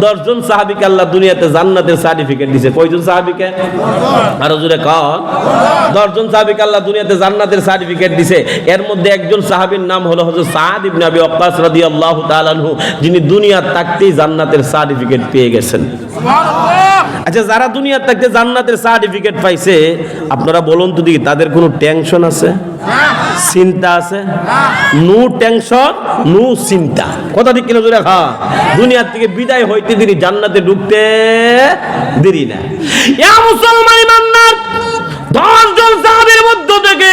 10 জন সাহাবীকে আল্লাহ দুনিয়াতে জান্নাতের সার্টিফিকেট দিয়েছে। কয়জন সাহাবীকে? আরো জোরে কন। 10 জন সাহাবীকে আল্লাহ দুনিয়াতে জান্নাতের সার্টিফিকেট দিয়েছে। এর মধ্যে একজন সাহাবীর নাম হলো হযরত সাদ ইবনে আবি ওয়াক্কাস রাদিয়াল্লাহু তাআলা আনহু, যিনি দুনিয়ার থাকতেই জান্নাতের সার্টিফিকেট পেয়ে গেছেন। সুবহানাল্লাহ। আচ্ছা, যারা দুনিয়ার থাকতে জান্নাতের সার্টিফিকেট পাইছে, আপনারা বলুন তো দেখি, তাদের কোনো টেনশন আছে? চিন্তা আছে? নো টেনশন নো চিন্তা। কথা ঠিক কিনা জোরে খা। দুনিয়ার থেকে বিদায় হইতে দেরি, জান্নাতে ঢুকতে দেরি না। ইয়া মুসলমান ইমানদার, 10 জন সাহাবীর মধ্য থেকে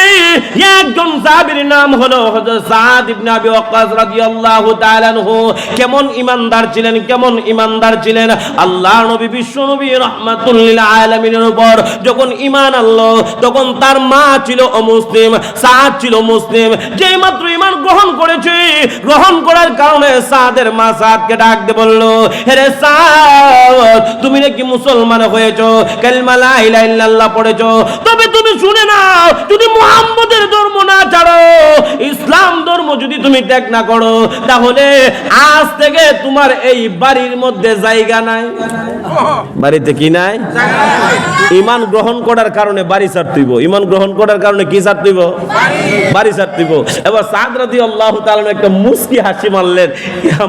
একজন সাহাবীর নাম হলো হযরত সাদ ইবনে আবি ওয়াক্কাস রাদিয়াল্লাহু তাআলা আনহু। কেমন ঈমানদার ছিলেন, কেমন ঈমানদার ছিলেন! আল্লাহ নবী, বিশ্ব নবী রাহমাতুল লিল আলামিনের উপর যখন ঈমান আনলো, তখন তার মা ছিল অমুসলিম, সাদ ছিল মুসলিম। যেই মাত্র ঈমান গ্রহণ করেছে, গ্রহণ করার কারণে সাদের মা সাদকে ডাক দিয়ে বলল, হে সাদ, তুমি নাকি মুসলমান হয়েছো, কালিমা লা ইলাহা ইল্লাল্লাহ পড়েছো, তবে তুমি শুনে নাও, যদি মুহাম্মদের ধর্ম না ছাড়ো, ইসলাম ধর্ম যদি তুমি ত্যাগ না করো, তাহলে আজ থেকে তোমার এই বাড়ির মধ্যে জায়গা নাই। বাড়িতে কি নাই? ঈমান গ্রহণ করার কারণে বাড়ি ছাড়তে হইব। ঈমান গ্রহণ করার কারণে কি ছাড়তে হইব? বাড়ি ছাড়তে হইব। এবার সাদ রাদিয়াল্লাহু তাআলা একটা মুস্কি হাসি মারলেন।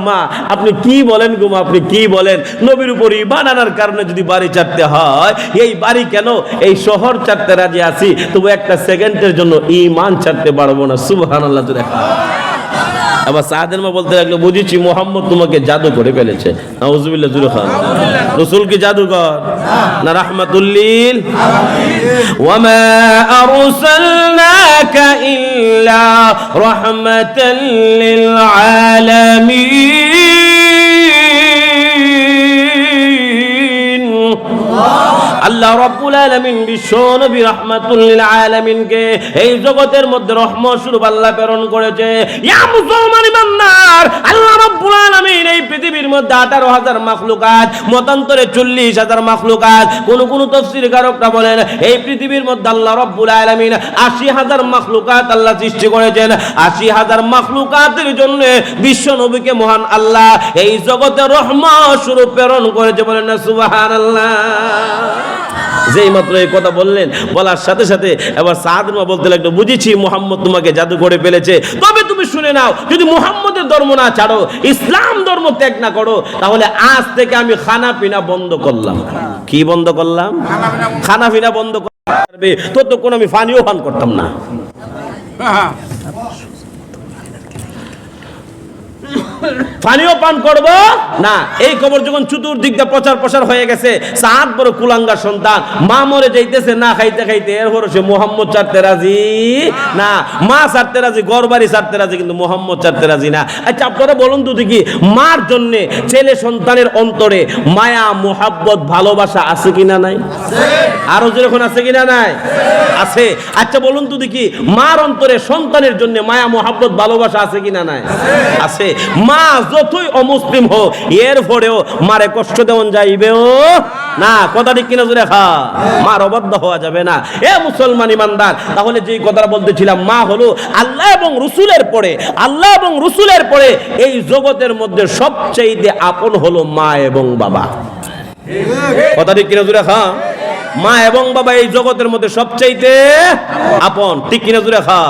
মা, আপনি কি বলেন গো মা, আপনি কি বলেন? নবীর উপর ঈমান আনার কারণে যদি বাড়ি ছাড়তে হয়, এই বাড়ি কেন, এই শহর ছাড়তে রাজি আছি, তবু একটা সেকেন্ডের জন্য ঈমান ছাড়তে পারবো না। সুবহানাল্লাহ। আবার সাদের মা বলতে লাগলো, বুঝেছি মুহাম্মদ তোমাকে জাদু করে ফেলেছে। নাউজুবিল্লাহ। জুরে খান। রাসূল কি জাদুকর না রাহমাতুল লিল আলামিন? ওয়া মা আরসালনাকা ইল্লা রাহমাতাল লিল আলামিন। আল্লাহ রাব্বুল আলামিন বিশ্ব নবী রাহমাতুল লিল আলামিনকে এই জগতের মধ্যে রহমত স্বরূপ আল্লাহ প্রেরণ করেছে। ইয়া মুসলমান ইমানদার, আল্লাহ রাব্বুল আলামিন এই পৃথিবীর মধ্যে 18,000 মাখলুকাত, মতান্তরে 40,000 মাখলুকাত, কোন তাফসীরকারকরা বলেন এই পৃথিবীর মধ্যে আল্লাহ রাব্বুল আলামিন 80,000 মাখলুকাত আল্লাহ সৃষ্টি করেছেন। 80,000 মাখলুকাতের জন্য বিশ্ব নবীকে মহান আল্লাহ এই জগতে রহমত স্বরূপ প্রেরণ করেছে। বলেন না সুবহানাল্লাহ। যেই মাত্র এই কথা বললেন, বলার সাথে সাথে এবার সাদ মা বলতে লাগলো, বুঝেছি মুহাম্মদ তোমাকে জাদু করে ফেলেছে, তবে তুমি শুনে নাও, যদি মুহাম্মদের ধর্ম না ছাড়ো, ইসলাম ধর্ম ত্যাগ না করো, তাহলে আজ থেকে আমি খানা পিনা বন্ধ করলাম। কি বন্ধ করলাম? খানা পিনা বন্ধ করবে, ততক্ষণ আমি পানিও পান করতাম না। পানিও পান করব না। এই খবর যখন চতুর্দিক দিয়ে প্রচার প্রসার হয়ে গেছে, সাদ বড় কুলাঙ্গার সন্তান, মা মরে যাইতেছে না খাইতে খাইতে, এরপর সে মুহাম্মদ ছাড়তে রাজি না, মা ছাড়তে রাজি, ঘর বাড়ি ছাড়তে রাজি, কিন্তু মুহাম্মদ ছাড়তে রাজি না। আচ্ছা, আপনারা বলুন তো দেখি, মার জন্য ছেলে সন্তানের অন্তরে মায়া, মোহাব্বত, ভালোবাসা আছে কিনা নাই? আরো যখন আছে কিনা নাই? আছে। আচ্ছা বলুন তো দেখি, মার অন্তরে সন্তানের জন্য মায়া, মোহাব্বত, ভালোবাসা আছে কিনা নাই? আছে। মা যতই অমুসলিম হোক, এর পরেও মারে কষ্ট দেওয়া যাইবেও না। কথা ঠিক কিনা জোরে খা। মার অবাধ্য হওয়া যাবে না। এ মুসলমান ইমানদার, তাহলে যেই কথাটা বলতেছিলাম, মা হলো আল্লাহ এবং রাসূলের পরে, আল্লাহ এবং রাসূলের পরে এই জগতের মধ্যে সবচেয়ে আপন হলো মা এবং বাবা। কথা ঠিক কিনা জোরে খা। মা এবং বাবা এই জগতের মধ্যে সবচাইতে আপন। ঠিক কিনা জোরে খা।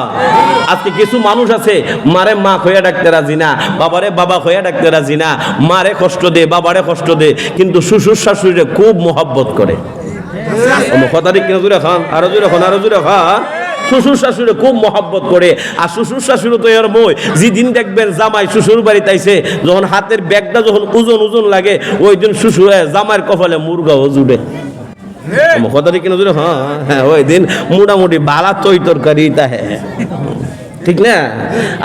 আজকে কিছু মানুষ আছে, মারে মা হইয়া ডাকতে রাজি না, বাবারে বাবা হইয়া ডাকতে রাজি না, মারে কষ্ট দে, বাবারে কষ্ট দে, কিন্তু শ্বশুর শাশুড়িরে খুব মোহাব্বত করে। কথা ঠিক কিনা জোরে খান। আরো জোরে খান, আরো জোরে খান। শ্বশুর শাশুড়ি খুব মহব্বত করে। আর শ্বশুর শাশুড়ি তো এর মই, যেদিন দেখবেন জামাই শ্বশুর বাড়িতে আইছে, যখন হাতের ব্যাগটা যখন ওজন ওজন লাগে, ওই দিন শ্বশুর জামাইয়ের কপালে মুরগাও জুড়ে। কথা ঠিক কিনা? হ্যাঁ হ্যাঁ, ওই দিন মোটামুটি বালা তৈ তরকারি তাহে, ঠিক না?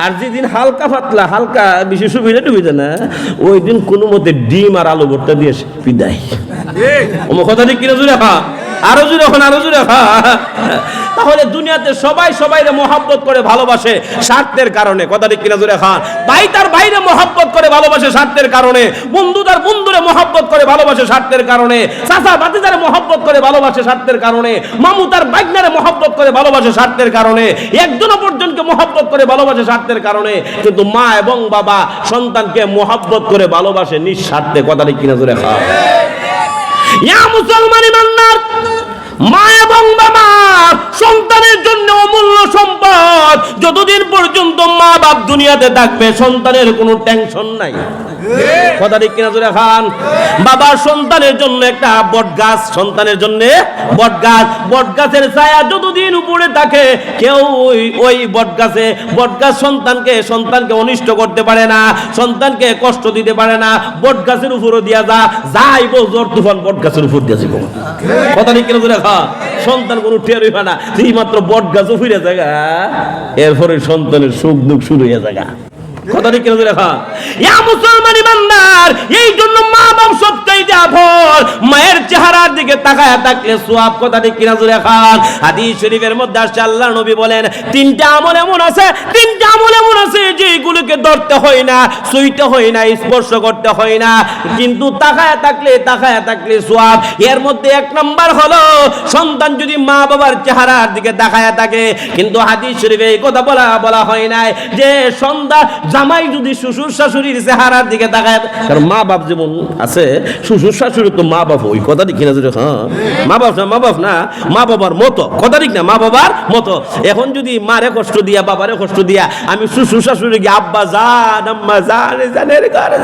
আর যেদিন হালকা পাতলা, হালকা বেশি সুবিধা টুবিধা না, ওই দিন কোনো মতে ডিম আর আলু ভর্তা দিয়ে বিদায়। কথা ঠিক কিনা? জুড়ে খা। আরো জুড়ে এখন, আরো জুড়ে খা। তাহলে দুনিয়াতে সবাই সবাইরে মহব্বত করে ভালোবাসে স্বার্থের কারণে। কথা ঠিক কিনা জোরে খান? ভাই তার ভাইরে মহব্বত করে ভালোবাসে স্বার্থের কারণে, বন্ধু তার বন্ধুরে মহব্বত করে ভালোবাসে স্বার্থের কারণে, চাচা ভাতিজারে মহব্বত করে ভালোবাসে স্বার্থের কারণে, মামু তার বাইকনারে মহব্বত করে ভালোবাসে স্বার্থের কারণে, একজন অপরজনকে মহব্বত করে ভালোবাসে স্বার্থের কারণে। কিন্তু মা এবং বাবা সন্তানকে মহব্বত করে ভালোবাসে নিঃস্বার্থে। কথা ঠিক কিনা জোরে খান? ইয়া মুসলমান ইমানদার, মা এবং বাবা সন্তানের জন্য অমূল্য সম্পদ। যতদিন পর্যন্ত মা বাপ দুনিয়াতে থাকবে সন্তানের কোনো টেনশন নাই। কথা ঠিক কিনা জোরে খান? বাবার সন্তানের জন্য একটা বট গাছ, সন্তানের জন্য বট গাছ, বট গাছের ছায়া যতদিন উপরে থাকে কেউ ওই বট গাছ সন্তানকে অনিষ্ট করতে পারে না, সন্তানকে কষ্ট দিতে পারে না। বট গাছের উপরও দিয়া যাইব জোর তুফান, বট গাছের উপর দিয়া যাবো। কথা ঠিক কিনা জোরে খান? সন্তান কোনো টের হইবে না, এই মাত্র বট গাছও ফিরে জায়গা, এরপরে সন্তানের সুখ দুঃখ শুরু হয়ে জায়গা। কথা ঠিক কিনা জোরে খান? ইয়া মুসলমান ইমানদার, এই জন্য মা বাপ সবচাইতে আপন। মায়ের চেহারার দিকে তাকায়া থাকলে সওয়াব। কথা ঠিক কিনা জোরে খান? হাদিস শরীফের মধ্যে আসছে আল্লাহর নবী বলেন, তিনটা আমল এমন আছে যেগুলোকে ধরতে হয় না, ছুঁইতে হয় না, স্পর্শ করতে হয় না, কিন্তু তাকায়া থাকলে সওয়াব। এর মধ্যে এক নাম্বার হলো সন্তান যদি মা বাবার চেহারার দিকে তাকায়া থাকে। কিন্তু হাদিস শরীফে এই কথা বলা হয় নাই যে সন্তান জামাই যদি শ্বশুর শাশুড়ির চেহারার দিকে তাকায়, কারণ মা বাপ যেমন আছে শ্বশুর শাশুড়ি তো মা বাপ। ওই কথা ঠিক কিনা? হ্যাঁ, মা বাপ না, মা বাবার মতো। কথা ঠিক না? মা বাবার মতো। এখন যদি মারে কষ্ট দিয়া বাবারে কষ্ট দিয়া আমি শ্বশুর শাশুড়ি গিয়ে আব্বা জান আম্মা জানের ঘরে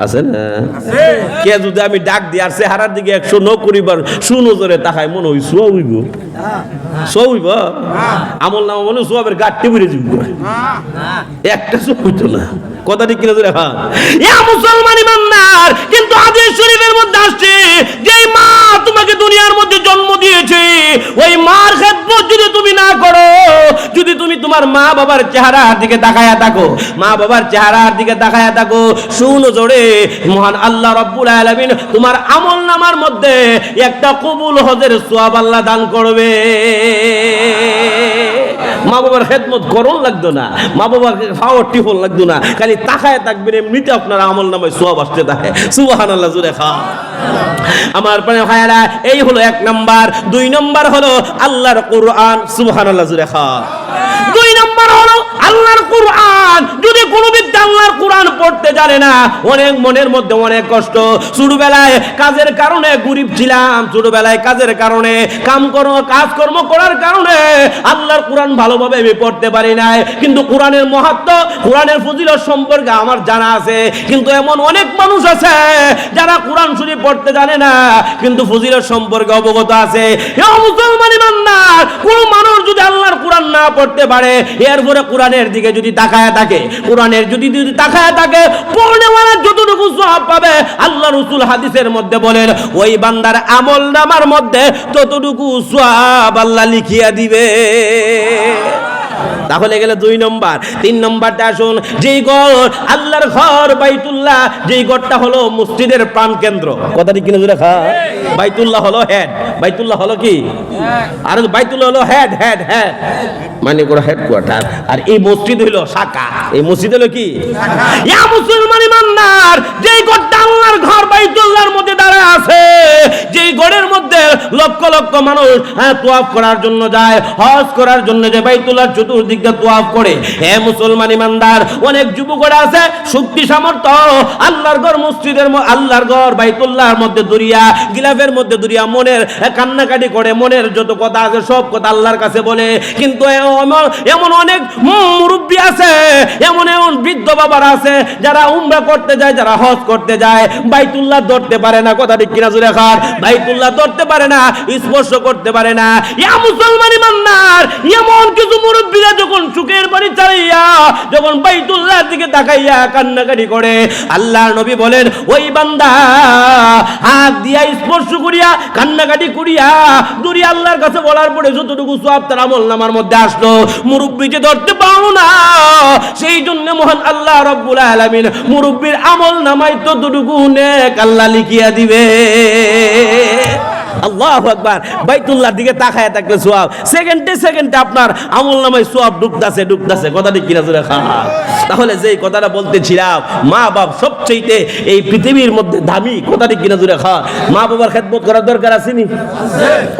আছে না, কে যদি আমি ডাক দিয়ে আর চেহারার দিকে 109 বার সুনজরে তাকায়, মনে হয় সোয়া হইব আমল নামা, মনে সোয়াবের গাঠটি বেড়ে যাব, একটা সোয়া হইতো না। কথা ঠিক কিনা? হ্যাঁ, ইয়া মুসলমান ইমানদার, কিন্তু হাদিস শরীফের মধ্যে আসছে যে মা তোমাকে দুনিয়ার মধ্যে জন্ম দিয়েছে, ওই মার খেদমত যদি তুমি না করো, যদি তুমি তোমার মা বাবার চেহারার দিকে তাকায়া থাকো, শুনো জোরে, মহান আল্লাহ রাব্বুল আলামিন তোমার আমল নামার মধ্যে একটা কবুল হজের সওয়াব আল্লাহ দান করবে। মা বাবার খেদমত করন লাগতো না, মা বাবাকে খাওয়ার টিফল লাগতো না, খালি তাকায় থাকবেন, এমনিতে আপনার আমল নামায় সওয়াব আসতে থাকে। সুবহানাল্লাহ জোরে খান। আমার প্রিয় ভাইরা, এই হলো এক নাম্বার। 2 নাম্বার হলো আল্লাহর কোরআন। সুবহানাল্লাহ জোরে খান। 2 নাম্বার হলো আল্লাহর কোরআন। যদি কোনো ব্যক্তি আল্লাহর কোরআন পড়তে জানে না, অনেক মনের মধ্যে অনেক কষ্ট। ছোটবেলায় কাজের কারণে গরিব ছিলাম, ছোটবেলায় কাজের কারণে কাজকর্ম করার কারণে আল্লাহর কোরআন ভালোভাবে আমি পড়তে পারি নাই। কিন্তু কোরআনের মাহাত্ম্য, কোরআনের ফজিলত সম্পর্কে আমার জানা আছে। কিন্তু এমন অনেক মানুষ আছে যারা কোরআন শরীফ পড়তে জানে না, কিন্তু ফজিলত সম্পর্কে অবগত আছে। মুসলমান ইমানদার, কোন মানুষ যদি আল্লাহর কোরআন না পড়তে পারে, এরপরে কোরআনের দিকে যদি তাকায় থাকে, পড়নেওয়ালা যতটুকু সওয়াব পাবে, আল্লাহ রাসূল হাদিসের মধ্যে বলেন ওই বান্দার আমল নামার মধ্যে ততটুকু সওয়াব আল্লাহ লিখিয়া দিবে। তাহলে গেলে 2 নম্বর। 3 নম্বরটা আসুন, যেই ঘর আল্লাহর ঘর বাইতুল্লাহ, যেই ঘরটা হলো মসজিদের প্রাণ কেন্দ্র। কথা ঠিক কিনা জোরে খান? বাইতুল্লাহ হলো হেড, বাইতুল্লাহ হলো কি? আর বাইতুল্লাহ হলো হেড মানে কোনো হেডকোয়ার্টার, আর এই মসজিদ হলো শাখা। এই মসজিদ হলো কি? ইয়া মুসলমান ইমানদার, যেই ঘরটা আল্লাহর ঘর বাইতুল্লাহর মধ্যে দাঁড়ায় আছে, যেই ঘরের মধ্যে লক্ষ লক্ষ মানুষ তোয়াফ করার জন্য যায়, হজ করার জন্য যে বাইতুল্লাহর চতুর্দিক দিয়ে তোয়াফ করে। হে মুসলমান ইমানদার, অনেক যুবকরা আছে শক্তি সামর্থ্য, আল্লাহর ঘর মসজিদের, আল্লাহর ঘর বাইতুল্লাহর মধ্যে দরিয়া, গিলাফের মধ্যে দরিয়া, মনের কান্নাকাটি করে, মনের যত কথা আছে সব কথা আল্লাহর কাছে বলে। কিন্তু এমন অনেক মুরব্বী আছে, এমন বৃদ্ধ বাবারা আছে যারা উমরা করতে যায়, যারা হজ করতে যায়, বাইতুল্লাহ ধরতে পারে না। কথা ঠিক কিনা জোরে খান? বাইতুল্লাহ ধরতে পারে না, স্পর্শ করতে পারে না। ইয়া মুসলমান ইমানদার, এমন কিছু মুরব্বীরা যখন চোখের পানি চালাইয়া, যখন বাইতুল্লাহর দিকে তাকাইয়া কান্নাকাটি করে, আল্লাহর নবী বলেন ওই বান্দা হাত দিয়া স্পর্শ করিয়া কান্নাকাটি করিয়া দূরে আল্লাহর কাছে বলার পরে যতটুকু সওয়াব তার আমল নামার মধ্যে আসলো, মুরব্বীকে ধরতে পারো না। সেই জন্য মহান আল্লাহ রাব্বুল আলামিন মুরব্বীর আমল নামায় ততটুকু নেক আল্লাহ লিখিয়া দিবে। আল্লাহু আকবার। বাইতুল্লাহর দিকে তাকায় থাকলে সওয়াব, সেকেন্ডে সেকেন্ডে আপনার আমলনামায় সওয়াব ঢুকতাছে। কথা ঠিক কিনা জোরে খান? তাহলে যেই কথাটা বলতেছিলাম, মা বাপ সবচেয়ে এই পৃথিবীর মধ্যে দামি। কথা ঠিক কিনা জোরে খান? মা বাবার খেদমত করার দরকার আছে নি?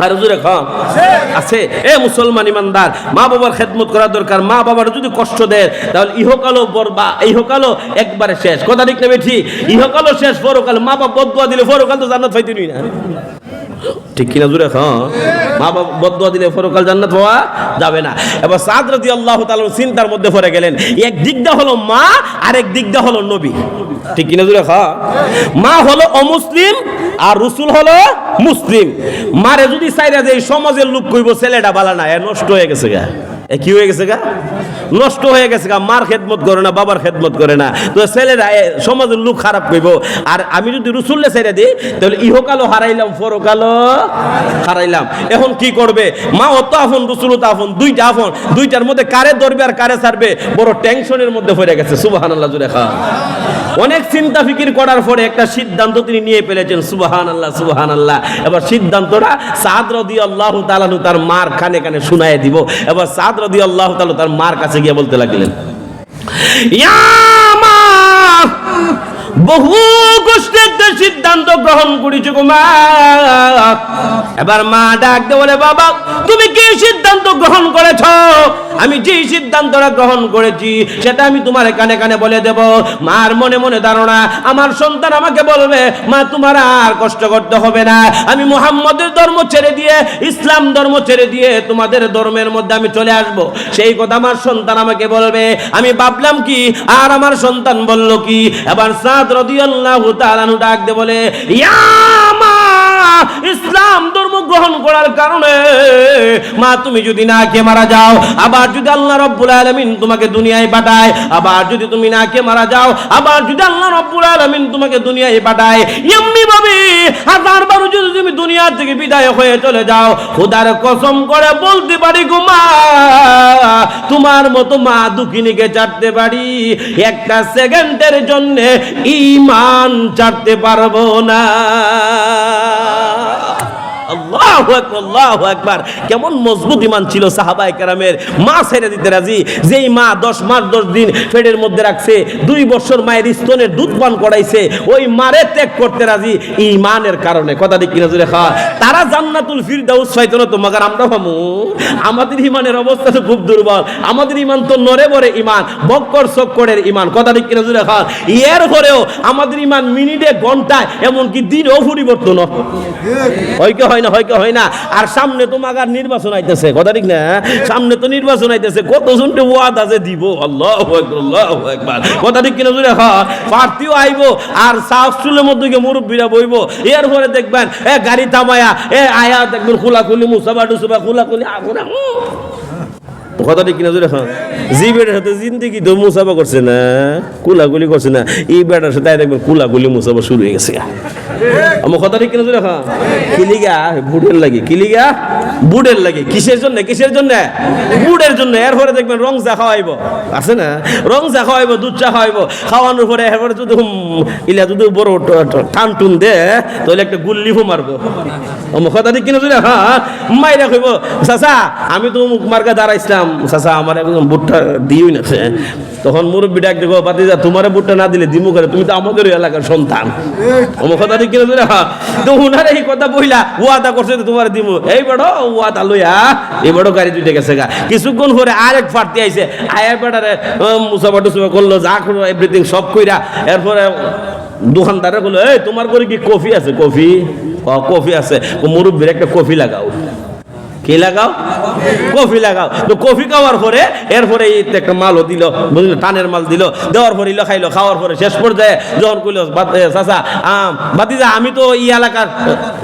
আর জোরে খান আছে। এ মুসলমান ইমানদার, মা বাবার খেদমত করা দরকার। মা বাবার যদি কষ্ট দেয় তাহলে ইহকালও বরবা, ইহকালও একবারে শেষ। কথা ঠিক নেবে ঠিক? ইহকালও শেষ, পরকাল মা বাপ বদদুয়া দিলে পরকাল তো জান্নাত পাইতে না। ঠিক কিনা জুড়ে খান? মা বাপ বদদুয়া দিলে পরকাল জান্নাত পাওয়া যাবে না। এবার সাদ রাদিয়াল্লাহু তাআলা চিন্তার মধ্যে পড়ে গেলেন। এক দিকটা হলো মা, আরেক দিকটা হলো নবী। ঠিক কিনা জুড়ে খান? মা হলো অমুসলিম আর রাসূল হলো মুসলিম। মারে যদি চাইরা যে সমাজের লোক কইব ছেলেটা বালা না, এ নষ্ট হয়ে গেছে গা। এ কি হয়ে গেছে গা? নষ্ট হয়ে গেছে গা। মার খেদমত করে না, বাবার খেদমত করে না, তো ছেলেরা সমাজের লোক খারাপ কইব। আর আমি যদি রসুল্লে ছেড়ে দিই তাহলে ইহকালও হারাইলাম, পরকালও হারাইলাম। এখন কি করবে? মা অত আফন, রসুল তো আফন, দুইটা আফন, দুইটার মধ্যে কারে ধরবে আর কারে ছাড়বে বড় টেনশনের মধ্যে পড়ে গেছে। সুবহানাল্লাহ জুড়ে খান। অনেক চিন্তা ফিকির করার পরে একটা সিদ্ধান্ত তিনি নিয়ে ফেলেছেন। সুবহানাল্লাহ সুবহানাল্লাহ। এবার সিদ্ধান্তটা সাদ রাদিয়াল্লাহু তাআলা তার মার কানে কানে শুনায় দিব। এবার সাদ রাদিয়াল্লাহু তাআলা তার মার কাছে গিয়ে বলতে লাগলেন, ইয়া মা, বহু কষ্টে একটা সিদ্ধান্ত গ্রহণ করেছো গো মা। এবার মা ডাক দিয়ে বলে, বাবা তুমি কি সিদ্ধান্ত গ্রহণ করেছো? আমি যে সিদ্ধান্তটা গ্রহণ করেছি সেটা আমি তোমার কানে কানে বলে দেব। মার মনে মনে ধারণা, আমার সন্তান আমাকে বলবে, মা তোমার আর কষ্ট করতে হবে না, আমি মুহাম্মদের ধর্ম ছেড়ে দিয়ে, ইসলাম ধর্ম ছেড়ে দিয়ে তোমাদের ধর্মের মধ্যে আমি চলে আসব। সেই কথা আমার সন্তান আমাকে বলবে। আমি ভাবলাম কি, আর আমার সন্তান বলল কি? এবার সাদ রাদিয়াল্লাহু তাআলা ডাক দিয়ে বলে, ইয়া মা, ইসলাম ধর্ম গ্রহণ করার কারণে মা তুমি যদি না কে মারা যাও, আবার যদি আল্লাহ রাব্বুল আলামিন তোমাকে দুনিয়ায় পাঠায়, আবার যদি তুমি না কে মারা যাও, আবার যদি আল্লাহ রাব্বুল আলামিন তোমাকে দুনিয়ায় পাঠায়, এমনি ভাবে হাজারবার যদি তুমি দুনিয়া থেকে বিদায় হয়ে চলে যাও, খোদার কসম করে বলতে পারি গো মা, তোমার মতো মা দুঃখিনীকে ছাড়তে পারি, একটা সেকেন্ডের জন্য ঈমান ছাড়তে পারবো না। আল্লাহু আকবার, আল্লাহু আকবার। কেমন মজবুত ঈমান ছিল সাহাবায়ে কেরামের। মা ছেড়ে দিতে রাজি। যেই মা 10 মাস 10 দিন পেটের মধ্যে রাখছে, 2 বছর মায়ের স্তনের দুধ পান করাইছে, ওই মারে ত্যাগ করতে রাজি ঈমানের কারণে। কথা ঠিক কিনা জোরে খাওয়া? তারা জান্নাতুল ফিরদাউস পাইতো না তো, মাগার আমরা পাবো? আমাদের ঈমানের অবস্থা তো খুব দুর্বল। আমাদের ঈমান তো নরে বরে ঈমান, বক্কর চক্করের ঈমান। কথা ঠিক কিনা জোরে খাওয়া? এর পরেও আমাদের ঈমান মিনিটে, ঘন্টায়, এমনকি দিনেও পরিবর্তন হয় না। আর সামনে তো মাগার নির্বাচন আইতেছে। কথা ঠিক না? সামনে তো নির্বাচন আইতেছে, কতজনকে ওয়াদা যে দিব। আল্লাহু আকবার, আল্লাহু আকবার। কথা ঠিক কিনা জোরে খাওয়া? প্রার্থীও আইবো, আর সাফ চুলের মধ্যে গিয়ে মুরব্বীরা বইবো। এরপরে দেখবেন গাড়ি থামায়া আয়া দেখবেন খোলাখুলি মুসাবা টুসাবা খোলাখুলি আগুন। কথা ঠিক কিনা জোরে খাওয়া? জি বেটার সাথে জিন্দেগি তো মুসাফা করছে না, কুলাকুলি করছে না, এই বেটার সাথে দেখবেন কুলাকুলি মুসাফা শুরু হয়ে গেছে। আমার কথা ঠিক কিনা জোরে খাওয়া? কিলিগা বুড়ের লাগে, কিলিগা বুড়ের লাগে। কিসের জন্য? কিসের জন্য? বুড়ের জন্য। এরপরে দেখবেন রং চা খাওয়াইব, আছে না? রং চা খাওয়াইব, দুধ চা খাওয়াইব। খাওয়ানোর পরে এরপরে যদি ইলা যদি বড় টান টুন দে তাহলে একটা গুল্লি মারবো। আমার কথা ঠিক কিনা জোরে খাওয়া? মাইরা কইব, চাচা আমি তো মুখ মার্কা দাঁড়াইছিলাম, চাচা আমার একদম বুটটা দিই না। তখন মুরব্বী ডাক দেবো, বাতিজা তোমার বুটটা না দিলে দিমু করে, তুমি তো আমাদের এলাকার সন্তান। আমার কথা ঠিক কিনা জোরে? তো উনার এই কথা বইলা ওয়াদা করছে তোমার দিমু, এই বড় ওয়াদা লইয়া এই বড় গাড়ি দুইটা গেছে গা। কিছুক্ষণ পরে আরেক প্রার্থী আইছে, আয়া বেটারে মুসাফা টুসাফা করলো, যা করলো এভরিথিং সব কইরা। এরপরে দোকানদারে বললো, এই তোমার করে কি কফি আছে? কফি? কফি আছে। মুরব্বীর একটা কফি লাগাও। কি লাগাও? কফি লাগাও। তো কফি খাওয়ার পরে এরপরে একটা মালও দিল, বুঝলি, টানের মাল দিল। দেওয়ার পরে খাইলো। খাওয়ার পরে শেষ পর্যায়ে যখন কইল, চাচা বাতিজা আমি তো এই এলাকার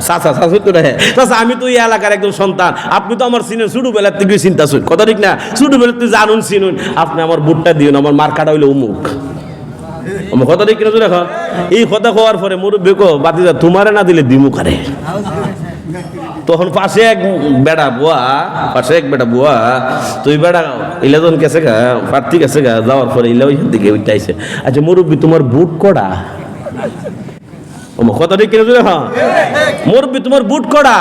চাচা আমি তো এই এলাকার একদম সন্তান, আপনি তো আমার চিনেন, ছোটবেলার থেকে চিন্তা শুন। কথা ঠিক না? ছোটবেলার থেকে জানুন চিনুন, আপনি আমার বুটটা দিন, আমার মার্কাটা হইলো উমুক। আমার কথা ঠিক কিনা দেখো? এই কথা খাওয়ার পরে মুরব্বী কো, বাতিজা তোমারে না দিলে দিমু কারে। তখন পাশে এক বেড়া বুয়া, তুই বেড়া ইলাজন গেছে গা, প্রার্থী গেছে গা, যাওয়ার পরে ইলা ওইখান থেকে উঠতে আইছে। আচ্ছা মুরব্বী তোমার বুট কড়া? ও কথা ঠিক কিনা জোরে হ্যাঁ মুরব্বি তোমার বুট করা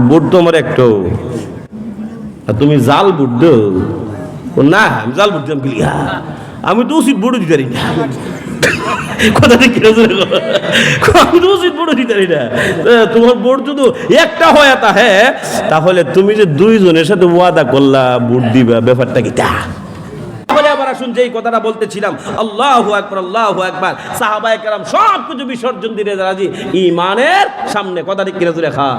বুট তো আমার একটু আর তুমি জাল বুট দো না আমি জাল বুট দিলাম কি আমি তো উচিত বুট দিতে পারি না কথা ঠিক কিনা জোরে আমি তো উচিত বুট দিতে পারি না তোমার বুট যদি একটা হয় তা হ্যাঁ তাহলে তুমি যে দুইজনের সাথে ওয়াদা করলা বুট দিবা ব্যাপারটা কি তা আবার আসুন যে কথাটা বলতেছিলাম আল্লাহু আকবার আল্লাহু আকবার সাহাবায়ে কেরাম সব কিছু বিসর্জন দিয়ে রাজি ঈমানের সামনে কথা ঠিক কিনা জোরে খা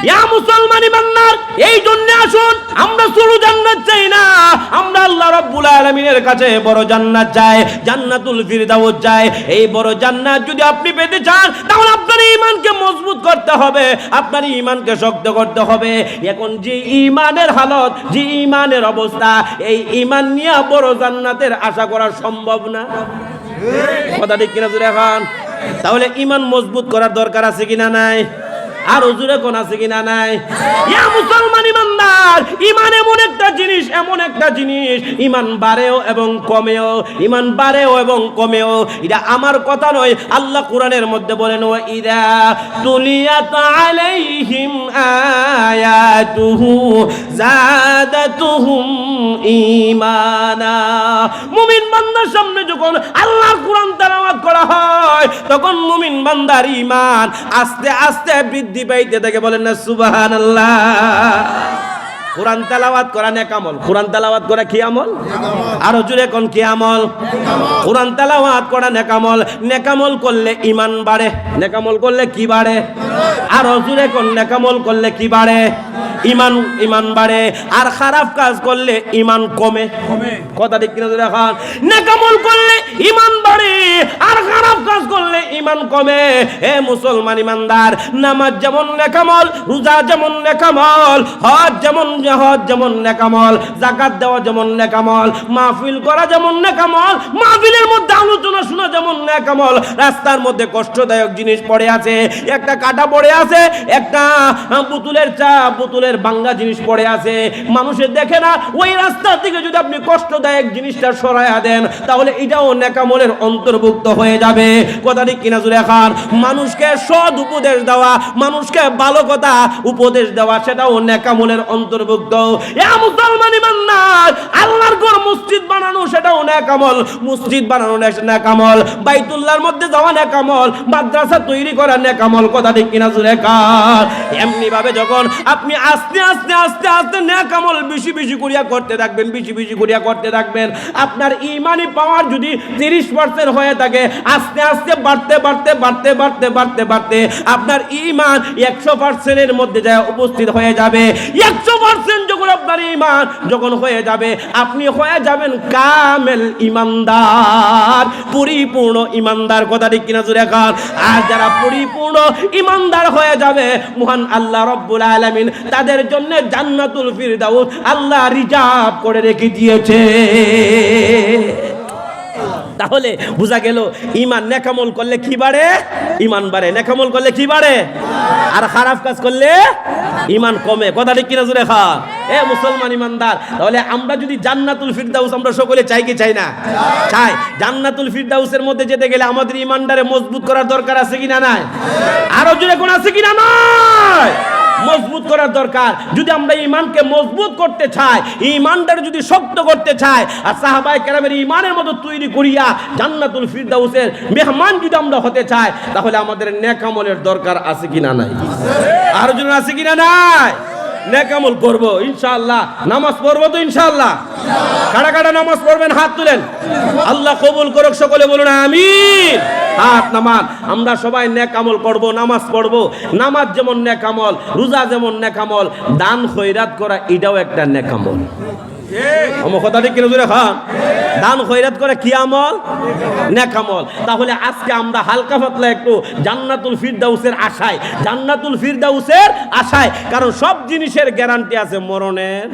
ইয়া মুসলমান ইমানদার এই জন্য আসুন আমরা শুধু জান্নাত চাই না আমরা আল্লাহ রাব্বুল আলামিনের কাছে বড় জান্নাত চাই জান্নাতুল ফিরদাউস চাই এই বড় জান্নাত যদি আপনি পেতে চান তাহলে আপনার ঈমানকে মজবুত করতে হবে আপনার ঈমানকে শক্ত করতে হবে এখন যে ঈমানের হালত যে ঈমানের অবস্থা এই ঈমান নিয়ে বড় জান্নাতের আশা করা সম্ভব না কথা ঠিক কিনা জোরে এখন তাহলে ঈমান মজবুত করার দরকার আছে কিনা নাই আর হুজুরে কোন আছে কিনা নাই ইয়া মুসলমান ইমানদার ঈমান এমন একটা জিনিস ঈমান বাড়েও এবং কমেও ঈমান বাড়েও এবং কমেও এটা আমার কথা নয় আল্লাহ কোরআনের মধ্যে বলেন ওয়া ইদা তুলিয়াত আলাইহিম আয়াতুহু জাদাতুহুম ঈমানা মুমিন বান্দার সামনে যখন আল্লাহর কোরআন তেলাওয়াত করা হয় তখন মুমিন বান্দার ঈমান আস্তে আস্তে বৃদ্ধি পাইতে থাকে বলেন না সুবহানাল্লাহ কোরআন তেলাওয়াত করা নেক আমল কোরআন তেলাওয়াত করা কি আমল আরো জোরে কোন কি আমল কোরআন তেলাওয়াত করা নেক আমল করলে ঈমান বাড়ে নেক আমল করলে কি বাড়ে আরো জোরে কোন নেক আমল করলে কি বাড়ে ঈমান বাড়ে আর খারাপ কাজ করলে ঈমান কমে কথা ঠিক কিনা জোরে এখন নেক আমল করলে ঈমান বাড়ে আর খারাপ কাজ করলে ঈমান কমে হে মুসলমান ইমানদার নামাজ যেমন নেক আমল রোজা যেমন নেক আমল হজ যেমন নেক আমল যাকাত দেওয়া যেমন নেক আমল মাহফিল করা যেমন নেক আমল মাহফিলের মধ্যে আলোচনা শোনা যেমন নেক আমল রাস্তার মধ্যে কষ্টদায়ক জিনিস পড়ে আছে একটা কাটা পড়ে আছে একটা বোতলের ভাঙা জিনিস পড়ে আছে মানুষে দেখে না ওই রাস্তা থেকে যদি আপনি কষ্টদায়ক জিনিসটা সরায়া দেন তাহলে এটাও নেক আমলের অন্তর্ভুক্ত হয়ে যাবে কথা ঠিক কিনা জোরে খান মানুষকে সৎ উপদেশ দেওয়া মানুষকে ভালো কথা উপদেশ দেওয়া সেটাও নেক আমলের অন্তর্ভুক্ত ইয়া মুসলমান ইমানদার আল্লাহর ঘর মসজিদ বানানো সেটাও নেক আমল মসজিদ বানানো নেক আমল বাইতুল্লাহর মধ্যে যাওয়া নেক আমল মাদ্রাসা তৈরি করা নেক আমল কথা ঠিক কিনা জোরে কার এমনি ভাবে যখন আপনি আস্তে আস্তে নেক আমল বেশি করিয়া করতে থাকবেন আপনার ঈমানি পাওয়ার যদি 30% হয়ে থাকে আস্তে আস্তে বাড়তে আপনার ঈমান 100% এর মধ্যে যায় উপস্থিত হয়ে যাবে 100% যখন আপনার ঈমান যখন হয়ে যাবে আপনি হয়ে যাবেন কামেল ঈমানদার পরিপূর্ণ ঈমানদার কথা ঠিক কিনা জোরে কার আর যারা পরিপূর্ণ ঈমানদার হয়ে যাবে মহান আল্লাহ রাব্বুল আলামিন তাদের জন্য জান্নাতুল ফিরদাউস আল্লাহ রিজার্ভ করে রেখে দিয়েছে তাহলে বোঝা গেল ঈমান নেক আমল করলে কি বাড়ে ঈমান বাড়ে নেক আমল করলে কি বাড়ে আর খারাপ কাজ করলে ঈমান কমে কথা ঠিক কিনা জোরে খা এ মুসলমান ইমানদার তাহলে আমরা যদি জান্নাতুল ফিরদাউস আমরা সকলে চাই কি চাই না চাই জান্নাতুল ফিরদাউসের মধ্যে যেতে গেলে আমাদের ঈমানটারে মজবুত করার দরকার আছে কিনা নাই আরো জোরে কোন আছে কিনা নাই মজবুত করার দরকার যদি আমরা ঈমানকে মজবুত করতে চাই ঈমানটারে যদি শক্ত করতে চাই আর সাহাবায়ে কেরামের ঈমানের মতো তৈরি করিয়া জান্নাতুল ফিরদাউসের মেহমান যদি আমরা হতে চাই তাহলে আমাদের নেক আমলের দরকার আছে কিনা নাই আরো জোরে আছে কিনা নাই নেক আমল করব ইনশাআল্লাহ নামাজ পড়ব তো ইনশাআল্লাহ কারা নামাজ পড়বেন হাত তুলেন আল্লাহ কবুল করুক সকলে বলুন আমিন হাত নামান আমরা সবাই নেক আমল করব নামাজ পড়ব নামাজ যেমন নেক আমল রোজা যেমন নেক আমল দান খয়রাত করা এটাও একটা নেক আমল ঠিক কথা ঠিক কিনা জোরে খান দান খয়রাত করা কি আমল নেক আমল তাহলে আজকে আমরা হালকা পাতলা একটু জান্নাতুল ফিরদাউসের আশায় কারণ সব জিনিসের গ্যারান্টি আছে মরণের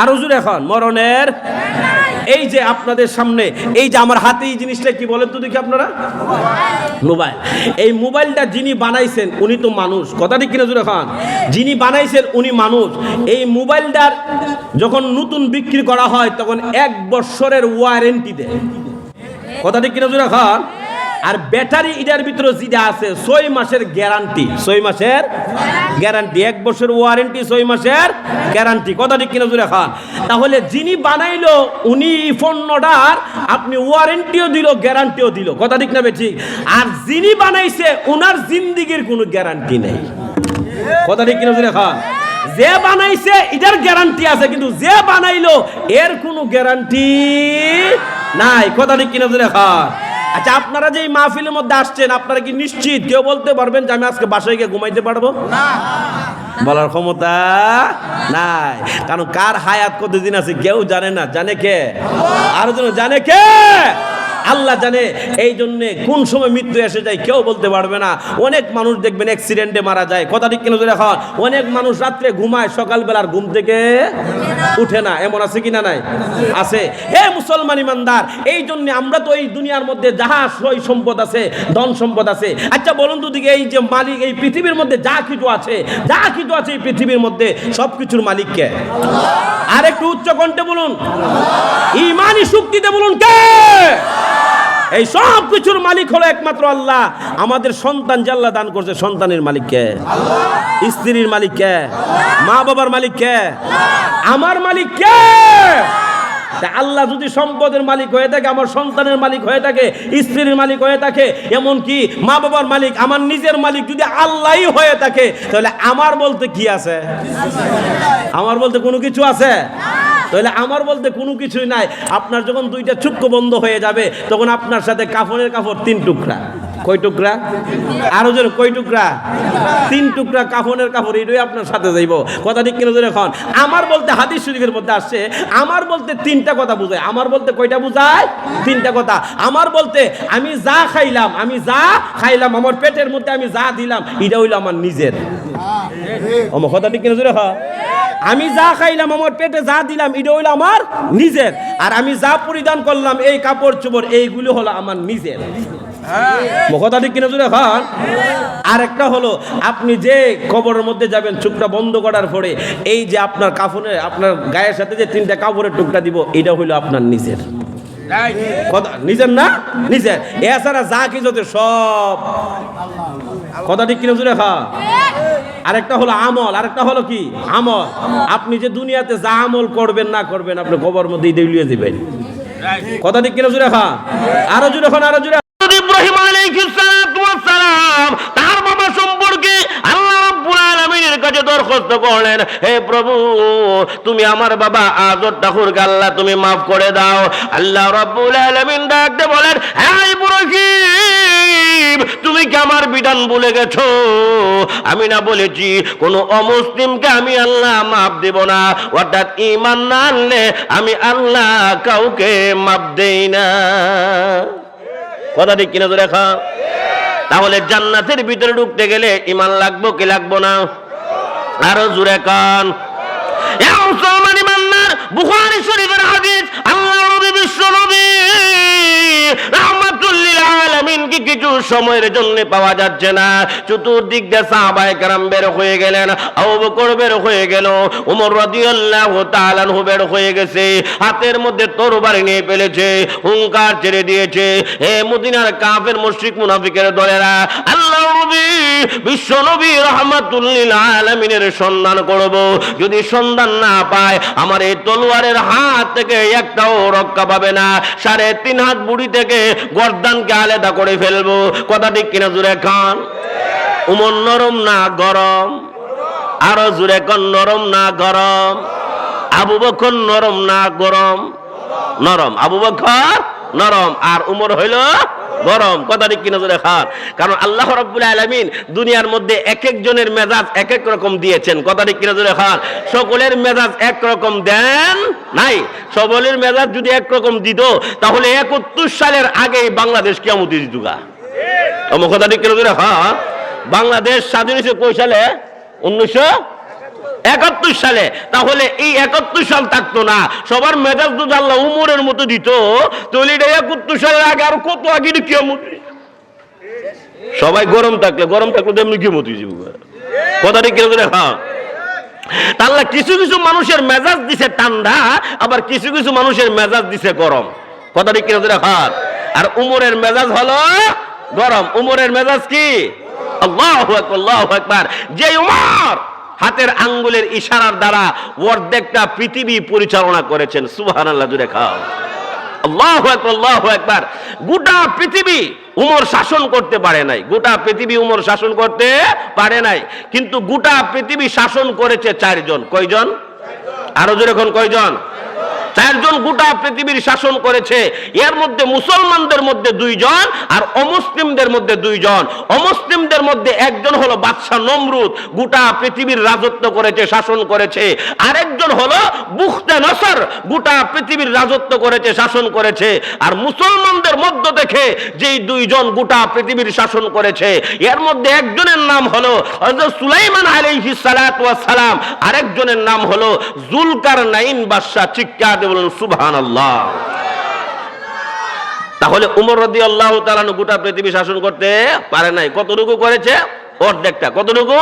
আরো জোরে এখন মরণের এই যে আপনাদের সামনে এই যে আমার হাতে এই জিনিসটা কি বলেন তো দেখি আপনারা মোবাইল এই মোবাইলটা যিনি বানাইছেন উনি তো মানুষ কথা ঠিক কিনা জোরে খান যিনি বানাইছেন উনি মানুষ এই মোবাইলটার যখন নতুন বিক্রি করা হয় তখন 1 বছরের ওয়ারেন্টি দেয় কথা ঠিক কিনা জোরে খান আর ব্যাটারি এটার ভিতরে যেটা আছে 6 মাসের গ্যারান্টি, 6 মাসের গ্যারান্টি, 1 বছর ওয়ারেন্টি, 6 মাসের গ্যারান্টি। কথা ঠিক কিনা জোরে খান? তাহলে যিনি বানাইলো উনি পণ্যটার আপনি ওয়ারেন্টিও দিল, গ্যারান্টিও দিল। কথা ঠিক না ঠিক? আর যিনি বানাইছে উনার জিন্দিগির কোনো গ্যারান্টি নেই। কথা ঠিক কিনা জোরে খান? যে বানাইছে এটার গ্যারান্টি আছে, কিন্তু যে বানাইলো এর কোনো গ্যারান্টি নাই। কথা ঠিক কিনা জোরে খান? আচ্ছা, আপনারা যে এই মাহফিলের মধ্যে আসছেন, আপনারা কি নিশ্চিত কেউ বলতে পারবেন যে আমি আজকে বাসায় গিয়ে ঘুমাইতে পারবো? না, বলার ক্ষমতা নাই। কারণ কার হায়াত কতদিন আছে কেউ জানে না। জানে কে? আরো জন জানে কে? আল্লাহ জানে। এই জন্য কোন সময় মৃত্যু এসে যায় কেউ বলতে পারবে না। অনেক মানুষ দেখবেন অ্যাক্সিডেন্টে মারা যায়। কথা ঠিক কিনা জোরে খান? অনেক মানুষ রাত্রে ঘুমায়, সকালবেলার ঘুম থেকে উঠে না। এমন আছে কিনা? নাই, আছে। হে মুসলমান ইমানদার, এই জন্য আমরা তো এই দুনিয়ার মধ্যে যাহা সই সম্পদ আছে, ধন সম্পদ আছে। আচ্ছা বলুন তো দিকে, এই যে মালিক এই পৃথিবীর মধ্যে যা কিছু আছে, যা কিছু আছে এই পৃথিবীর মধ্যে সবকিছুর মালিক কে? আর একটু উচ্চ কণ্ঠে বলুন, ইমানি শক্তিতে বলুন কে? এই সব কিছুর মালিক হলো একমাত্র আল্লাহ। আমাদের সন্তান যে আল্লাহ দান করছে, সন্তানের মালিক কে? স্ত্রীর মালিক কে? মা বাবার মালিক কে? আমার মালিক কে? আল্লাহ যদি সম্পদের মালিক হয়ে থাকে, আমার সন্তানের মালিক হয়ে থাকে, স্ত্রীর মালিক হয়ে থাকে, এমনকি মা বাবার মালিক, আমার নিজের মালিক যদি আল্লাহই হয়ে থাকে, তাহলে আমার বলতে কি আছে? আমার বলতে কোনো কিছু আছে? তাহলে আমার বলতে কোনো কিছুই নাই। আপনার যখন দুইটা চক্ষু বন্ধ হয়ে যাবে, তখন আপনার সাথে কাফনের কাপড় 3 টুকরা। কয় টুকরা? আরো জোরে, কয় টুকরা? 3 টুকরা কাফনের কাপড়, এটাই আপনার সাথে যাইব। কথা ঠিক কিনা জোরে এখন? আমার বলতে হাদিস শরীফের মধ্যে আসছে, আমার বলতে 3টা কথা বুঝায়। আমার বলতে কয়টা বুঝায়? 3টা কথা। আমার বলতে আমি যা খাইলাম, আমি যা খাইলাম, আমার পেটের মধ্যে আমি যা দিলাম, এটা হইলো আমার নিজের। আমার কথা ঠিক কিনা জোরে এখন? আমি যা খাইলাম, আমার পেটে যা দিলাম, এটা হইলো আমার নিজের। আর আমি যা পরিধান করলাম, এই কাপড় চোপড়, এইগুলো হলো আমার নিজের। কথা ঠিক কিনা জোরে খান? আর একটা হলো, আপনি যে কবরের মধ্যে যাবেন, চোখটা বন্ধ করার পরে এই যে আপনার কাফনে, আপনার গায়ের সাথে যে 3টা কাপড়ের টুকরা দিব, এটা হইলো আপনার নিজের। কথা নিজের না? নিজের। এছাড়া যা কিছু সব। কথা ঠিক কিনা জোরে খান? আরেকটা হলো আমল। আরেকটা হলো কি? আমল। আপনি যে দুনিয়াতে যা আমল করবেন না করবেন, আপনি কবরের মধ্যে দৌড়িয়ে দিবেন। কথা ঠিক কিনা জোরে খান? আরো জোরে খান, আরো জোরে। ইব্রাহিম আলাইহিস সালাম তার বাবা সম্পর্কে আল্লাহ রাব্বুল আলামিনের কাছে দরখাস্ত করলেন, হে প্রভু, তুমি আমার বাবা আযর ঠাকুরকে আল্লাহ তুমি maaf করে দাও। আল্লাহ রাব্বুল আলামিন ডাকতে বলেন, হে ইব্রাহিম, তুমি কি আমার বিধান ভুলে গেছো? আমি না বলেছি কোন অমুসলিমকে আমি আল্লাহ maaf দেব না, অর্থাৎ ঈমান না আনলে আমি আল্লাহ কাউকে maaf দেই না। কথা ঠিক কিনা তো দেখা? তাহলে জান্নাতের ভিতরে ঢুকতে গেলে ঈমান লাগবে কি লাগবে না? আরো জোরে কান। এ মুসলমান ইমানদার, বুখারী শরীফের হাদিস, আল্লাহর নবী বিশ্ব নবী রাহমাতুল লিল আলামিন কি কিছু সময়ের জন্য পাওয়া যাচ্ছে না। চতুর্দিক দিয়ে সাহাবায়ে কেরাম বের হয়ে গেলেন, আবু বকর বের হয়ে গেল, ওমর রাদিয়াল্লাহু তাআলা আনহু বের হয়ে গেছে, হাতের মধ্যে তরবারি নিয়ে ফেলেছে, হুঙ্কার ছেড়ে দিয়েছে, হে মদিনার কাফের মুশরিক মুনাফিকের দলেরা, আল্লাহর নবী বিশ্ব নবী রাহমাতুল লিল আলামিনের সন্ধান করব, যদি সন্ধান না পায় আমার এই তলোয়ারের হাত থেকে একটাও রক্ষা পাবে না, 3.5 হাত বুড়ি থেকে গর্দানকে আলাদা করে ফেলবো। কথা ঠিক কিনা জোরে খান? উমর নরম না গরম? আরো জোরে কোন নরম না গরম? আবু বকর নরম না গরম? নরম। আবু বকর নরম আর উমর হইল গরম। কথা ঠিক কিনা জোরে খান? কারণ আল্লাহ রাব্বুল আলামিন দুনিয়ার মধ্যে এক একজনের মেজাজ এক এক রকম দিয়েছেন। কথা ঠিক কিনা জোরে খান? সকলের মেজাজ এক রকম দেন নাই। সকলের মেজাজ যদি এক রকম দিত, তাহলে 71 সালের আগেই বাংলাদেশ কিয়ামত দিত গা। কথা ঠিক কিনা জোরে খান? বাংলাদেশ স্বাধীন হয়েছে কয় সালে? 1971 সালে। তাহলে এই 71 সাল থাকতো না। সবার মেজাজ যদি আল্লাহ উমরের মতো দিত, তাহলে এটা 71 সালের আগে আর কত আগে কিয়ামত। সবাই গরম থাকলে তেমনি কিয়ামত হয়ে যাবে। কথা ঠিক কিনা দেখা? আল্লাহ কিছু কিছু মানুষের মেজাজ দিছে ঠান্ডা, আবার কিছু কিছু মানুষের মেজাজ দিছে গরম। কথা ঠিক কিনা দেখা? আর উমরের মেজাজ হলো গরম। উমরের মেজাজ কি? আল্লাহু আকবার, আল্লাহু আকবার। যে উমর হাতের আঙ্গুলের ইশারার দ্বারা অর্ধেকটা পৃথিবী পরিচালনা করেছেন, সুবহানাল্লাহ, জুড়ে খাও আল্লাহু আকবার, আল্লাহু আকবার। গোটা পৃথিবী উমর শাসন করতে পারে নাই, গোটা পৃথিবী উমর শাসন করতে পারে নাই, কিন্তু গোটা পৃথিবী শাসন করেছে চারজন। কয়জন? আরো জোরে কোন কয়জন? চারজন গোটা পৃথিবীর শাসন করেছে। এর মধ্যে মুসলমানদের মধ্যে দুইজন আর অমুসলিমদের মধ্যে দুইজন। অমুসলিমদের মধ্যে একজন হলো বাদশাহ নমরুদ, গোটা পৃথিবীর রাজত্ব করেছে, শাসন করেছে। আরেকজন হলো বুখতে নসর, গোটা পৃথিবীর রাজত্ব করেছে, শাসন করেছে। আর মুসলমানদের মধ্য থেকে যেই দুইজন গোটা পৃথিবীর শাসন করেছে, এর মধ্যে একজনের নাম হলো হযরত সুলাইমান আলাইহিস সালাতু ওয়াস সালাম, আরেকজনের নাম হলো যুলকারনাইন বাদশা। চিৎকার দিয়ে বলুন সুবহানাল্লাহ। তাহলে উমর রাদিয়াল্লাহু তাআলা গোটা পৃথিবী শাসন করতে পারে নাই। কতটুকু করেছে? অর্ধেকটা। কতটুকু?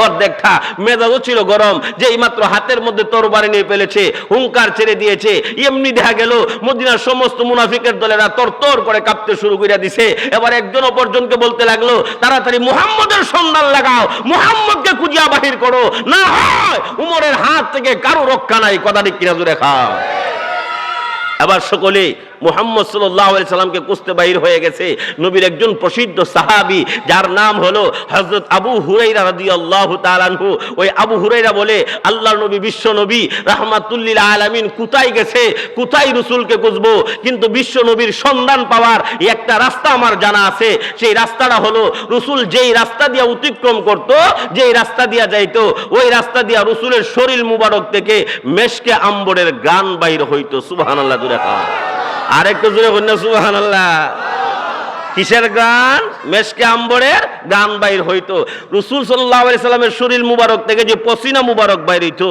অর্ধেকটা। মেজাজও ছিল গরম, যে এইমাত্র হাতের মধ্যে তরবারি নিয়ে ফেলেছে, হুঙ্কার ছেড়ে দিয়েছে। এমনি দেখা গেল মদিনার সমস্ত মুনাফিকের দলেরা তরতর করে কাঁপতে শুরু করে দিছে। এবার একজন অপরজনকে বলতে লাগলো, তাড়াতাড়ি মুহাম্মদের সন্ধান লাগাও, মুহাম্মদকে খুঁজিয়া বাহির করো, না হয় উমরের হাত থেকে কারো রক্ষা নাই। কথা ঠিক কিনা জোরে খাও। আবার সকলে মুহাম্মদ সাল্লাল্লাহু আলাইহি সাল্লামকে খুঁজতে বাইর হয়ে গেছে। নবীর একজন প্রসিদ্ধ সাহাবী যার নাম হলো হযরত আবু হুরায়রা রাদিয়াল্লাহু তাআলা আনহু। ওই আবু হুরায়রা বলে, আল্লাহর নবী, বিশ্ব নবী রাহমাতুল লিল আলামিন কোথায় গেছে, কোথায় রাসূলকে খুঁজবো? কিন্তু বিশ্ব নবীর সন্ধান পাওয়ার একটা রাস্তা আমার জানা আছে। সেই রাস্তাটা হলো রাসূল যেই রাস্তা দিয়ে অতিক্রম করত, যেই রাস্তা দিয়ে যাইতো, ওই রাস্তা দিয়ে রাসূলের শরীর মুবারক থেকে মেশকে আম্বরের গান বাইর হইতো। সুবহানাল্লাহ জুড়ে খাও। আরেকটু জোরে বলুন না সুবহানাল্লাহ। কিসের গান? মেশকে আম্বরের গান বাইর হইতো। রাসূল সাল্লাল্লাহু আলাইহি সাল্লামের শরীর মুবারক থেকে যে পসিনা মুবারক বাইর হইতো,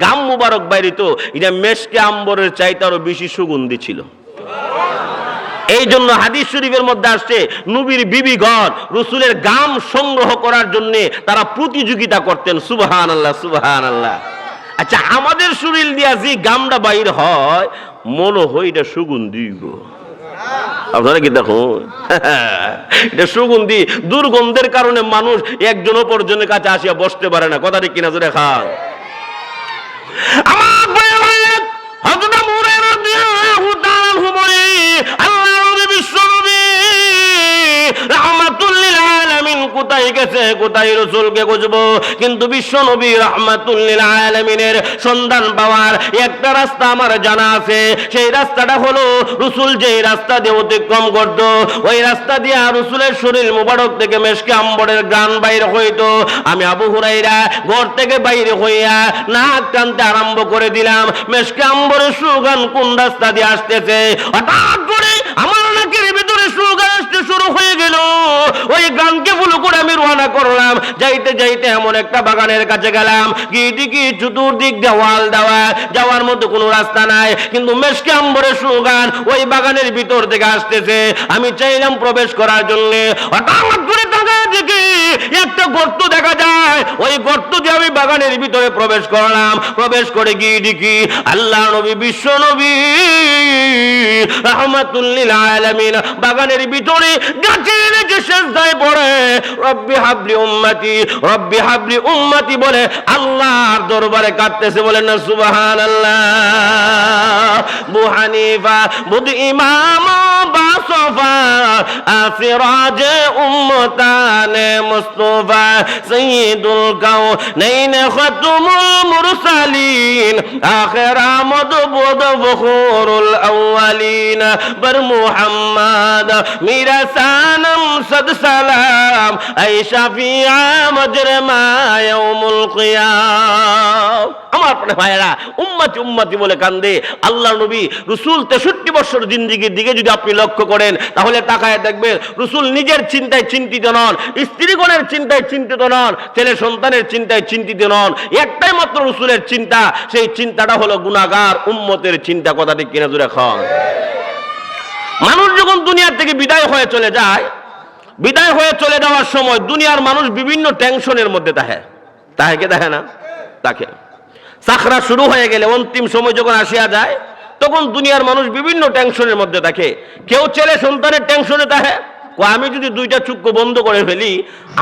গাম মুবারক বাইর হইতো, এটা মেশকে আম্বরের চাইতে আরো বেশি সুগন্ধি ছিল। এই জন্য হাদিস শরীফের মধ্যে আসছে, নবীর বিবিগণ রাসূলের গাম সংগ্রহ করার জন্য তারা প্রতিযোগিতা করতেন। সুবহানাল্লাহ, সুবহানাল্লাহ। আচ্ছা, আমাদের শরীর দিয়া যে গামটা বাইর হয়, মনে হয় এটা সুগন্ধি গো। আপনারা কি দেখুন, এটা সুগন্ধি। দুর্গন্ধের কারণে মানুষ একজন অপরজনের কাছে আসিয়া বসতে পারে না। কথা ঠিক কিনা জোরে খান। আমার হযরত আবু হুরায়রা রাদিয়াল্লাহু তাআলা আনহু বলে, আল্লাহর বিশ্ব নবী রাহমাতুল লিল আলামিন কোথায় গেছে, কোথায় রাসূলকে খুঁজবো? কিন্তু বিশ্ব নবী রাহমাতুল লিল আলামিনের সন্ধান পাওয়ার একটা রাস্তা আমার জানা আছে। সেই রাস্তাটা হলো রাসূল যেই রাস্তা দিয়ে অতিক্রম করত, ওই রাস্তা দিয়ে রাসূলের শরীর মুবারক থেকে মেশকে আম্বরের গান বাইর হইতো। আমি আবু হুরায়রা ঘর থেকে বাইরে হইয়া নাক টানতে আরম্ভ করে দিলাম। মেশকে আম্বরের সুগান কোন রাস্তা দিয়ে আসতেছে, হঠাৎ করে আমার নাকের ভিতরে সুগান আসতে শুরু হয়ে গেল। ওই গানকে ফলো করে আমি রওনা করলাম। যাইতে যাইতে এমন একটা বাগানের কাছে গেলাম, গিয়ে চতুর্দিক দেওয়াল দেওয়া, যাওয়ার মতো কোনো রাস্তা নাই, কিন্তু মেশকে আম্বরের সুগান ওই বাগানের ভিতর থেকে আসতেছে। আমি চাইলাম প্রবেশ করার জন্য, হঠাৎ করে তাকায় দেখি একটা গর্ত দেখা যায়। ওই গর্ত দিয়ে আমি বাগানের ভিতরে প্রবেশ করলাম। প্রবেশ করে গিয়ে দেখি আল্লাহ নবী, বিশ্ব নবী রাহমাতুল লিল আলামিন বাগানের ভিতরে গাছের নিচে সিজদায় পড়ে রব্বি হাবলি উম্মতি, রব্বি হাবলি উম্মতি বলে আল্লাহর দরবারে কাঁদতেছে। বলেন না সুবহানাল্লাহ। আবু হানিফা বুদ ইমাম বাসফা আসিরাজ উম্মতানে মুস্তাফা সাইয়্যিদুল কাউনাইন খাতুমুল মুরসালিন আখির আমদ বুদ ফখরুল আউয়ালিন बर मुहम्मद मेरा सनम सद सलाम ऐ शफीआ मजरमा यौमुल कियाम। আমার প্রিয় ভাইরা, উম্মতি উম্মতি বলে কান্দে আল্লাহর নবী রাসূল। 63 বছর জিন্দেগির দিকে যদি আপনি লক্ষ্য করেন, তাহলে তাকায় দেখবেন রাসূল নিজের চিন্তায় চিন্তিত নন, স্ত্রীগণের চিন্তায় চিন্তিত নন, ছেলে সন্তানের চিন্তায় চিন্তিত নন। একটাই মাত্র রাসূলের চিন্তা, সেই চিন্তাটা হলো গুনাহগার উম্মতের চিন্তা। কথা ঠিক কিনা জোরে খান। মানুষ যখন দুনিয়ার থেকে বিদায় হয়ে চলে যায়, বিদায় হয়ে চলে যাওয়ার সময় দুনিয়ার মানুষ বিভিন্ন টেনশনের মধ্যে থাকে। কে দেখে না? তাকে সাখরা শুরু হয়ে গেলে, অন্তিম সময় যখন আসিয়া যায়, তখন দুনিয়ার মানুষ বিভিন্ন টেনশনের মধ্যে থাকে। কেউ ছেলে সন্তানের টেনশনে থাকে, আমি যদি দুইটা চক্ষু বন্ধ করে ফেলি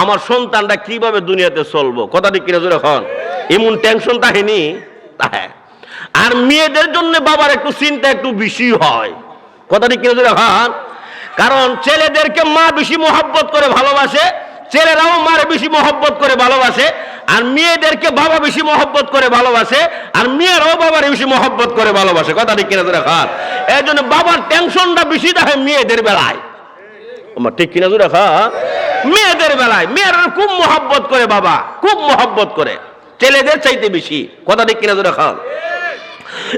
আমার সন্তানটা কিভাবে দুনিয়াতে চলবো, কথা ঠিক কিনা জোরে এখন এমন টেনশন তাহেনি তাহে। আর মেয়েদের জন্য বাবার একটু চিন্তা একটু বেশি হয়, কথা ঠিক কিনা জোরে এখন। কারণ ছেলেদেরকে মা বেশি মহব্বত করে ভালোবাসে, ছেলেরাও মারে বেশি মহব্বত করে ভালোবাসে, আর মেয়েদেরকে বাবা বেশি মহব্বত করে ভালোবাসে, আর মেয়েরাও বাবার বেশি মহব্বত করে ভালোবাসে, কথা ঠিক কিনা জোরে খান। এই জন্য বাবার টেনশনটা বেশি থাকে মেয়েদের বেলায়, ঠিক কিনা জোরে খান। মেয়েদের বেলায় মেয়েরা খুব মহব্বত করে বাবা, খুব মহব্বত করে ছেলেদের চাইতে বেশি, কথা ঠিক কিনা জোরে খান।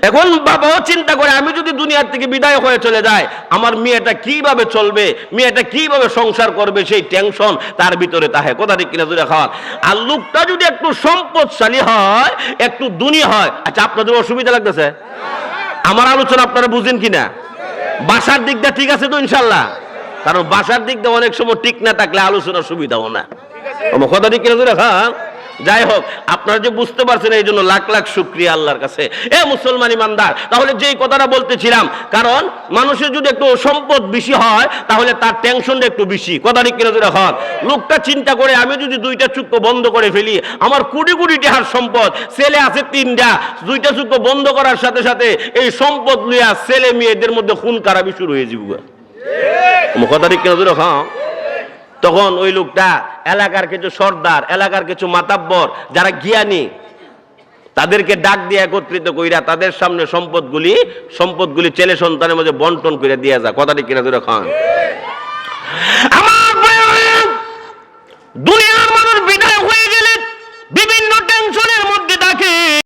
এখন বাবাও চিন্তা করে আমি যদি দুনিয়ার থেকে বিদায় হয়ে চলে যায় আমার মেয়েটা কিভাবে চলবে, মেয়েটা কিভাবে সংসার করবে, সেই টেনশন তার ভিতরে তাহে, কথা ঠিক কিনা জোরে খাওয়ান। আর লোকটা যদি একটু সম্পদশালী হয়, একটু দুনিয়া হয়, আচ্ছা আপনাদের অসুবিধা লাগতেছে আমার আলোচনা আপনারা বুঝেন কিনা? বাসার দিকটা ঠিক আছে তো ইনশাল্লাহ? কারণ বাসার দিকটা অনেক সময় ঠিক না থাকলে আলোচনার সুবিধাও না, কথা ঠিক কিনা জোরে খাওয়ান। যাই হোক, আপনারা যে বুঝতে পারছেন এই জন্য লাখ লাখ শুকরিয়া আল্লাহর কাছে। এ মুসলমান ইমানদার, তাহলে যেই কথাটা বলতেছিলাম, কারণ মানুষের যদি একটু সম্পদ বেশি হয় তাহলে তার টেনশনটা একটু বেশি, কথা ঠিক কিনা জোরে হন। লোকটা চিন্তা করে আমি যদি দুইটা চক্ষু বন্ধ করে ফেলি আমার কোটি কোটি টাকার সম্পদ, ছেলে আছে তিনটা, দুইটা চক্ষু বন্ধ করার সাথে সাথে এই সম্পদ লইয়া ছেলে মেয়েদের মধ্যে খুন খারাপি শুরু হয়ে যাবে, কথা ঠিক কিনা জোরে হন। তখন ওই লোকটা এলাকার কিছু সর্দার, এলাকার কিছু মাতাব্বর যারা জ্ঞানী তাদেরকে ডাক দিয়ে একত্রিত কইরা তাদের সামনে সম্পদগুলি ছেলে সন্তানের মধ্যে বন্টন করে দিয়ে যায়, কথা ঠিক কিনা জোরে খান।